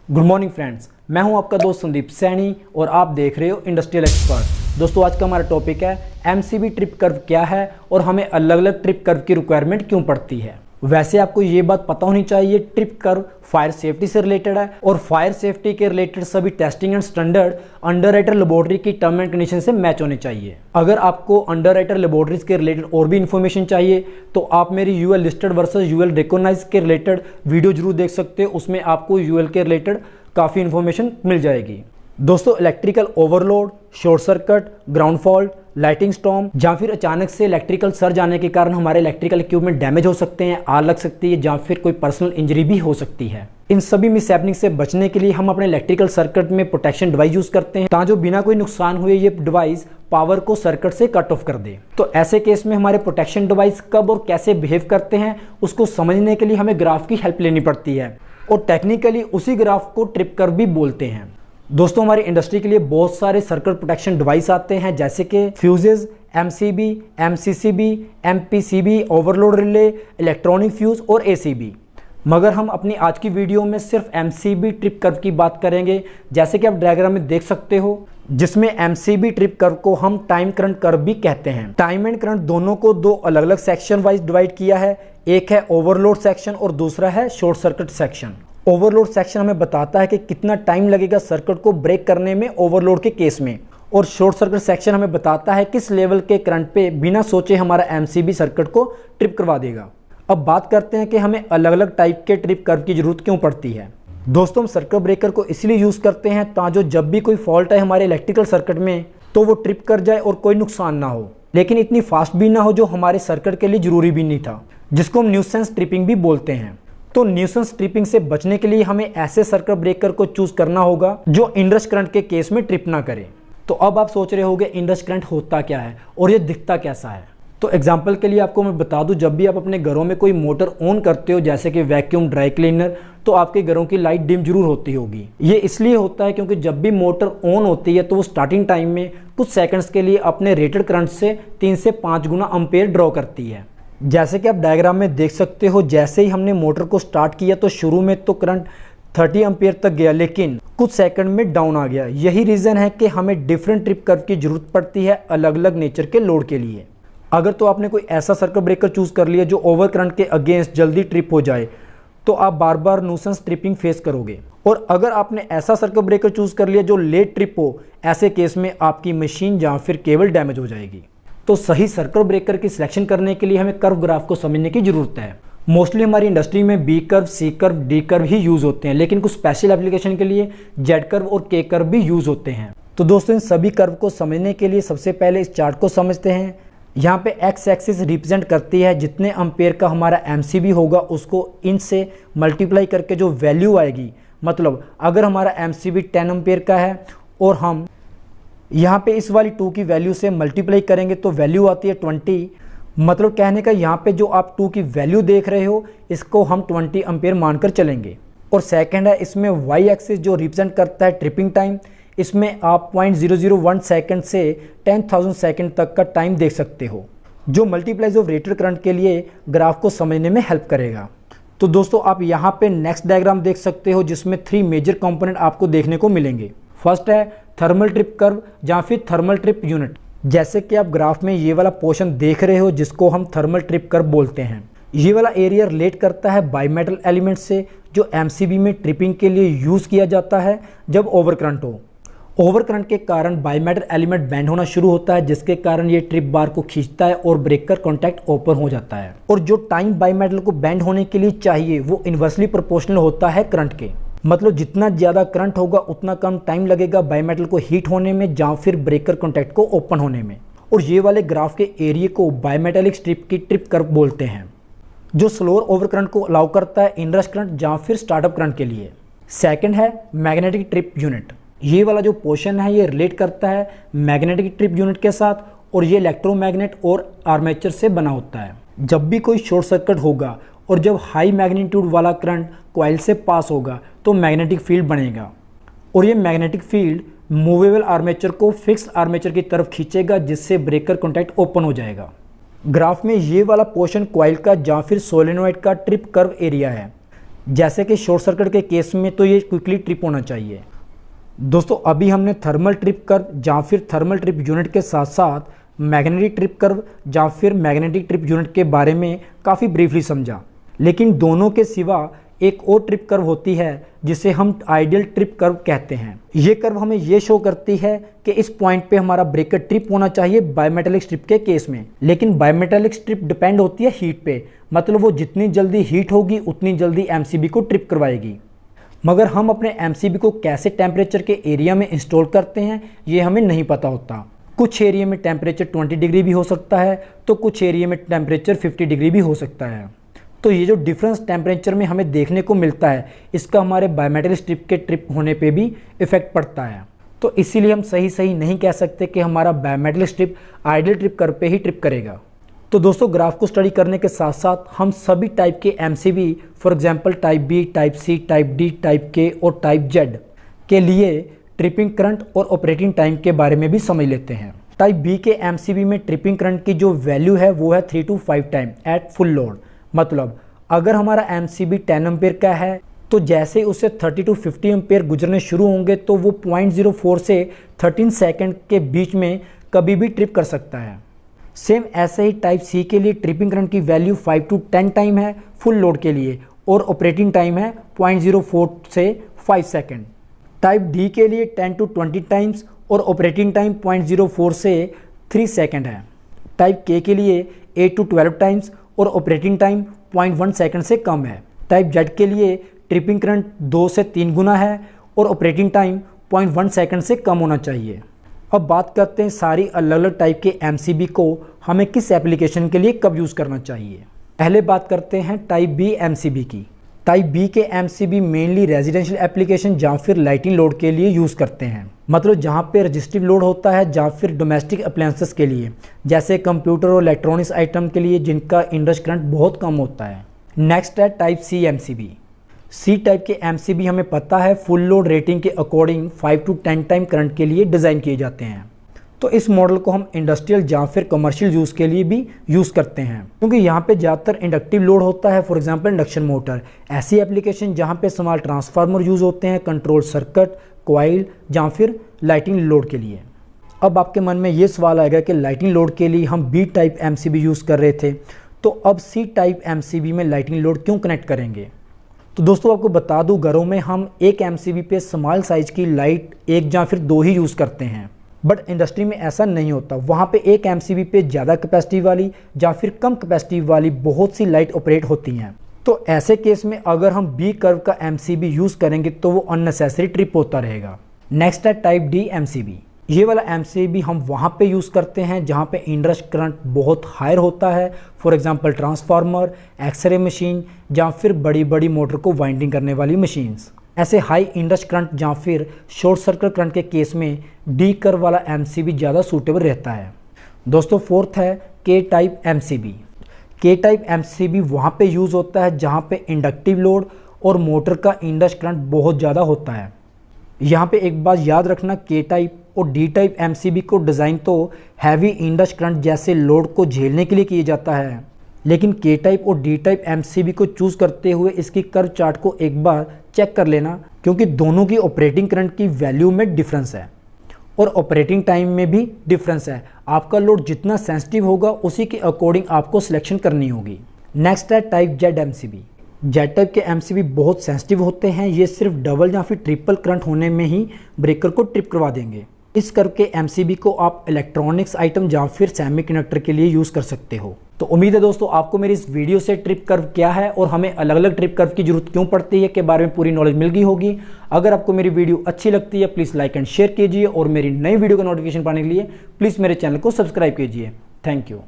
Good morning friends, मैं हूं आपका दोस्त संदीप सैनी और आप देख रहे हो इंडस्ट्रियल एक्सपर्ट। दोस्तों, आज का हमारा टॉपिक है एमसीबी ट्रिप कर्व क्या है और हमें अलग अलग ट्रिप कर्व की रिक्वायरमेंट क्यों पड़ती है। वैसे आपको ये बात पता होनी चाहिए, ट्रिप कर्व फायर सेफ्टी से रिलेटेड है और फायर सेफ्टी के रिलेटेड सभी testing and standard underwriter laboratory की टर्म एंड कंडीशन से मैच होने चाहिए। अगर आपको अंडरराइटर लेबोरेटरीज के रिलेटेड और भी इन्फॉर्मेशन चाहिए तो आप मेरी UL listed versus UL recognised के रिलेटेड वीडियो जरूर देख सकते हो। उसमें आपको यूएल के रिलेटेड काफ़ी इन्फॉर्मेशन मिल जाएगी। दोस्तों, electrical overload, short circuit, ground fault, lighting storm या फिर अचानक से इलेक्ट्रिकल सर्ज आने के कारण हमारे इलेक्ट्रिकल इक्विपमेंट डैमेज हो सकते हैं, आग लग सकती है या फिर कोई पर्सनल इंजरी भी हो सकती है। इन सभी मिसहैपनिंग से बचने के लिए हम अपने इलेक्ट्रिकल सर्किट में प्रोटेक्शन डिवाइस यूज करते हैं ताकि जो बिना कोई नुकसान हुए ये डिवाइस पावर को सर्किट से कट ऑफ कर दे। तो ऐसे केस में हमारे प्रोटेक्शन डिवाइस कब और कैसे बिहेव करते हैं उसको समझने के लिए हमें ग्राफ की हेल्प लेनी पड़ती है और टेक्निकली उसी ग्राफ को ट्रिप कर्व भी बोलते हैं। दोस्तों, हमारी इंडस्ट्री के लिए बहुत सारे सर्किट प्रोटेक्शन डिवाइस आते हैं जैसे कि fuses, MCB, MCCB, MPCB, overload relay, electronic fuse और एसीबी। मगर हम अपनी आज की वीडियो में सिर्फ एमसीबी ट्रिप कर्व की बात करेंगे, जैसे कि आप डायग्राम में देख सकते हो, जिसमें एमसीबी ट्रिप कर्व को हम टाइम करंट कर्व भी कहते हैं। टाइम एंड करंट दोनों को दो अलग अलग सेक्शन वाइज डिवाइड किया है। एक है ओवरलोड सेक्शन और दूसरा है short circuit section. Overload section हमें बताता है कि कितना टाइम लगेगा सर्किट को ब्रेक करने में ओवरलोड के केस में, और शॉर्ट सर्किट सेक्शन हमें बताता है किस लेवल के करंट पे बिना सोचे हमारा एमसीबी सर्किट को ट्रिप करवा देगा। अब बात करते हैं कि हमें अलग अलग टाइप के ट्रिप कर्व की जरूरत क्यों पड़ती है। दोस्तों, हम सर्किट ब्रेकर को इसलिए यूज करते हैं ताकि जब भी कोई फॉल्ट है हमारे इलेक्ट्रिकल सर्किट में तो वो ट्रिप कर जाए और कोई नुकसान ना हो, लेकिन इतनी फास्ट भी ना हो जो हमारे सर्किट के लिए जरूरी भी नहीं था, जिसको हम न्यूसेंस ट्रिपिंग भी बोलते हैं। तो न्यूसेंस ट्रिपिंग से बचने के लिए हमें ऐसे सर्किट ब्रेकर को चूज करना होगा जो इंडस करंट के केस में ट्रिप ना करे। तो अब आप सोच रहे होंगे इंडस करंट होता क्या है और ये दिखता कैसा है। तो एग्जाम्पल के लिए आपको मैं बता दूं, जब भी आप अपने घरों में कोई मोटर ऑन करते हो जैसे कि वैक्यूम, ड्राई क्लीनर, तो आपके घरों की लाइट डिम जरूर होती होगी। ये इसलिए होता है क्योंकि जब भी मोटर ऑन होती है तो वो स्टार्टिंग टाइम में कुछ सेकंड्स के लिए अपने रेटेड करंट से 3 से 5 गुना एम्पेयर ड्रॉ करती है। जैसे कि आप डायग्राम में देख सकते हो, जैसे ही हमने मोटर को स्टार्ट किया तो शुरू में तो करंट 30 एम्पेयर तक गया, लेकिन कुछ सेकंड में डाउन आ गया। यही रीज़न है कि हमें डिफरेंट ट्रिप कर्व की जरूरत पड़ती है अलग अलग नेचर के लोड के लिए। अगर तो आपने कोई ऐसा सर्किट ब्रेकर चूज कर लिया जो ओवर करंट के अगेंस्ट जल्दी ट्रिप हो जाए तो आप बार बार न्यूसेंस ट्रिपिंग फेस करोगे, और अगर आपने ऐसा सर्किट ब्रेकर चूज कर लिया जो लेट ट्रिप हो, ऐसे केस में आपकी मशीन या फिर केबल डैमेज हो जाएगी। तो सही सर्किट ब्रेकर की सिलेक्शन करने के लिए हमें कर्व ग्राफ को समझने की जरूरत है। मोस्टली हमारी इंडस्ट्री में B curve, C curve, D curve ही यूज होते हैं, लेकिन कुछ स्पेशल एप्लीकेशन के लिए जेड कर्व और के कर्व भी यूज होते हैं। तो दोस्तों, इन सभी कर्व को समझने के लिए सबसे पहले इस चार्ट को समझते हैं। यहाँ पे एक्स एक्सिस रिप्रेजेंट करती है जितने एम्पेयर का हमारा एमसीबी होगा उसको इन से मल्टीप्लाई करके जो वैल्यू आएगी, मतलब अगर हमारा एमसीबी 10 एम्पेयर का है और हम यहाँ पे इस वाली 2 की वैल्यू से मल्टीप्लाई करेंगे तो वैल्यू आती है 20। मतलब कहने का यहाँ पे जो आप 2 की वैल्यू देख रहे हो इसको हम 20 एम्पेयर मानकर चलेंगे। और सेकंड है, इसमें वाई एक्सिस जो रिप्रेजेंट करता है ट्रिपिंग टाइम, इसमें आप 0.001 सेकंड से 10,000 सेकंड तक का टाइम देख सकते हो, जो मल्टीप्लाइज ऑफ रेटेड करंट के लिए ग्राफ को समझने में हेल्प करेगा। तो दोस्तों, आप यहाँ पे नेक्स्ट डायग्राम देख सकते हो जिसमें 3 मेजर कंपोनेंट आपको देखने को मिलेंगे। फर्स्ट है थर्मल ट्रिप कर्व या फिर थर्मल ट्रिप यूनिट। जैसे कि आप ग्राफ में ये वाला पोर्शन देख रहे हो जिसको हम थर्मल ट्रिप कर्व बोलते हैं। ये वाला एरिया रिलेट करता है बाईमेटल एलिमेंट से जो एमसीबी में ट्रिपिंग के लिए यूज किया जाता है जब ओवर करंट हो। ओवर करंट के कारण बाईमेटल एलिमेंट बैंड होना शुरू होता है, जिसके कारण ये ट्रिप बार को खींचता है और ब्रेकर कॉन्टैक्ट ओपन हो जाता है। और जो टाइम बाईमेटल को बैंड होने के लिए चाहिए वो इन्वर्सली प्रोपोर्शनल होता है करंट के। मतलब जितना ज़्यादा करंट होगा उतना कम टाइम लगेगा बाईमेटल को हीट होने में या फिर ब्रेकर कॉन्टैक्ट को ओपन होने में। और ये वाले ग्राफ के एरिया को बाईमेटेलिक स्ट्रिप की ट्रिप कर्व बोलते हैं, जो स्लोअर ओवर करंट को अलाउ करता है इंडस करंट या फिर स्टार्टअप करंट के लिए। सेकंड है मैग्नेटिक ट्रिप यूनिट। ये वाला जो पोर्शन है ये रिलेट करता है मैग्नेटिक ट्रिप यूनिट के साथ, और ये इलेक्ट्रोमैग्नेट और आर्मेचर से बना होता है। जब भी कोई शॉर्ट सर्किट होगा और जब हाई मैग्नीट्यूड वाला करंट कॉइल से पास होगा तो मैग्नेटिक फील्ड बनेगा, और ये मैग्नेटिक फील्ड मूवेबल आर्मेचर को फिक्स्ड आर्मेचर की तरफ खींचेगा, जिससे ब्रेकर कॉन्टैक्ट ओपन हो जाएगा। ग्राफ में ये वाला पोर्शन कॉइल का या फिर सोलेनोइड का ट्रिप कर्व एरिया है। जैसे कि शॉर्ट सर्किट के केस में तो ये क्विकली ट्रिप होना चाहिए। दोस्तों अभी हमने थर्मल ट्रिप कर्व या फिर थर्मल ट्रिप यूनिट के साथ साथ मैग्नेटिक ट्रिप कर्व या फिर मैग्नेटिक ट्रिप यूनिट के बारे में काफ़ी ब्रीफली समझा, लेकिन दोनों के सिवा एक और ट्रिप कर्व होती है जिसे हम आइडियल ट्रिप कर्व कहते हैं। ये कर्व हमें ये शो करती है कि इस पॉइंट पे हमारा ब्रेकर ट्रिप होना चाहिए बायमेटेलिक स्ट्रिप के केस में, लेकिन बायमेटेलिक स्ट्रिप डिपेंड होती है हीट पे, मतलब वो जितनी जल्दी हीट होगी उतनी जल्दी एमसीबी को ट्रिप करवाएगी। मगर हम अपने एमसीबी को कैसे टेम्परेचर के एरिया में इंस्टॉल करते हैं ये हमें नहीं पता होता। कुछ एरिया में टेम्परेचर 20 डिग्री भी हो सकता है तो कुछ एरिया में टेम्परेचर 50 डिग्री भी हो सकता है। तो ये जो डिफरेंस टेम्परेचर में हमें देखने को मिलता है इसका हमारे बायमेटेलिक स्ट्रिप के ट्रिप होने पे भी इफेक्ट पड़ता है। तो इसीलिए हम सही नहीं कह सकते कि हमारा बायमेटेलिक स्ट्रिप आइडियल ट्रिप कर्व पे ही ट्रिप करेगा। तो दोस्तों ग्राफ को स्टडी करने के साथ साथ हम सभी टाइप के MCB, for example type B, type C, type D, type K और टाइप जेड के लिए ट्रिपिंग करंट और ऑपरेटिंग टाइम के बारे में भी समझ लेते हैं। टाइप बी के एमसीबी में ट्रिपिंग करंट की जो वैल्यू है वो है 3 to 5 time at full load. मतलब अगर हमारा एमसीबी 10 एम्पेयर का है तो जैसे ही उससे 30 to 50 एम्पेयर गुजरने शुरू होंगे तो वो 0.04 से 13 सेकंड के बीच में कभी भी ट्रिप कर सकता है। सेम ऐसे ही टाइप सी के लिए ट्रिपिंग करंट की वैल्यू 5 to 10 टाइम है फुल लोड के लिए और ऑपरेटिंग टाइम है 0.04 से 5 सेकंड। टाइप डी के लिए 10 to 20 टाइम्स और ऑपरेटिंग टाइम 0.04 से 3 सेकंड है। टाइप के लिए 8 to 12 टाइम्स और ऑपरेटिंग टाइम 0.1 सेकंड से कम है। टाइप जेड के लिए ट्रिपिंग करंट 2 से 3 गुना है और ऑपरेटिंग टाइम 0.1 सेकंड से कम होना चाहिए। अब बात करते हैं सारी अलग अलग टाइप के एमसीबी को हमें किस एप्लीकेशन के लिए कब यूज़ करना चाहिए। पहले बात करते हैं टाइप बी एमसीबी की। टाइप बी के एमसीबी मेनली रेजिडेंशियल एप्लीकेशन या फिर लाइटिंग लोड के लिए यूज़ करते हैं, मतलब जहाँ पे रजिस्टिव लोड होता है या फिर डोमेस्टिक अप्लायंसेस के लिए, जैसे कंप्यूटर और इलेक्ट्रॉनिक्स आइटम के लिए जिनका इंडस करंट बहुत कम होता है। नेक्स्ट है type C MCB. C type के एमसीबी हमें पता है फुल लोड रेटिंग के अकॉर्डिंग 5 to 10 टाइम करंट के लिए डिज़ाइन किए जाते हैं। तो इस मॉडल को हम इंडस्ट्रियल या फिर कमर्शियल यूज़ के लिए भी यूज़ करते हैं, क्योंकि यहाँ पे ज़्यादातर इंडक्टिव लोड होता है, फॉर एग्जांपल इंडक्शन मोटर। ऐसी एप्लीकेशन जहाँ पे स्मॉल ट्रांसफार्मर यूज़ होते हैं, कंट्रोल सर्किट, कॉइल या फिर लाइटिंग लोड के लिए। अब आपके मन में ये सवाल आएगा कि लाइटिंग लोड के लिए हम बी टाइप एमसीबी यूज़ कर रहे थे, तो अब सी टाइप एमसीबी में लाइटिंग लोड क्यों कनेक्ट करेंगे। तो दोस्तों आपको बता दूं, घरों में हम एक एमसीबी पे स्मॉल साइज की लाइट एक या फिर 2 ही यूज़ करते हैं, बट इंडस्ट्री में ऐसा नहीं होता। वहाँ पे एक एमसीबी पे ज़्यादा कैपेसिटी वाली या फिर कम कैपेसिटी वाली बहुत सी लाइट ऑपरेट होती हैं। तो ऐसे केस में अगर हम बी कर्व का एमसीबी यूज़ करेंगे तो वो अननेसेसरी ट्रिप होता रहेगा। नेक्स्ट है टाइप डी एमसीबी। ये वाला एमसीबी हम वहाँ पे यूज़ करते हैं जहाँ पे इंडस करंट बहुत हायर होता है, for example transformer, X ray machine या फिर बड़ी बड़ी मोटर को वाइंडिंग करने वाली मशीन्स। ऐसे हाई इंडस करंट या फिर शॉर्ट सर्किट करंट के केस में डी कर्व वाला एमसीबी ज़्यादा सूटेबल रहता है। दोस्तों फोर्थ है के टाइप एमसीबी। के टाइप एमसीबी वहाँ पे यूज़ होता है जहाँ पे इंडक्टिव लोड और मोटर का इंडस करंट बहुत ज़्यादा होता है। यहाँ पे एक बात याद रखना, के टाइप और डी टाइप एमसीबी को डिज़ाइन तो हैवी इंडस करंट जैसे लोड को झेलने के लिए किया जाता है, लेकिन के टाइप और डी टाइप एमसीबी को चूज़ करते हुए इसकी कर्व चार्ट को एक बार चेक कर लेना, क्योंकि दोनों की ऑपरेटिंग करंट की वैल्यू में डिफरेंस है और ऑपरेटिंग टाइम में भी डिफरेंस है। आपका लोड जितना सेंसिटिव होगा उसी के अकॉर्डिंग आपको सिलेक्शन करनी होगी। नेक्स्ट है type Z MCB. Z type के एमसीबी बहुत सेंसिटिव होते हैं, ये सिर्फ डबल या फिर ट्रिपल करंट होने में ही ब्रेकर को ट्रिप करवा देंगे। इस कर्व के एमसीबी को आप इलेक्ट्रॉनिक्स आइटम या फिर सेमीकंडक्टर के लिए यूज़ कर सकते हो। तो उम्मीद है दोस्तों आपको मेरी इस वीडियो से ट्रिप कर्व क्या है और हमें अलग अलग ट्रिप कर्व की जरूरत क्यों पड़ती है के बारे में पूरी नॉलेज मिल गई होगी। अगर आपको मेरी वीडियो अच्छी लगती है प्लीज़ लाइक एंड शेयर कीजिए और मेरी नई वीडियो का नोटिफिकेशन पाने के लिए प्लीज़ मेरे चैनल को सब्सक्राइब कीजिए। Thank you.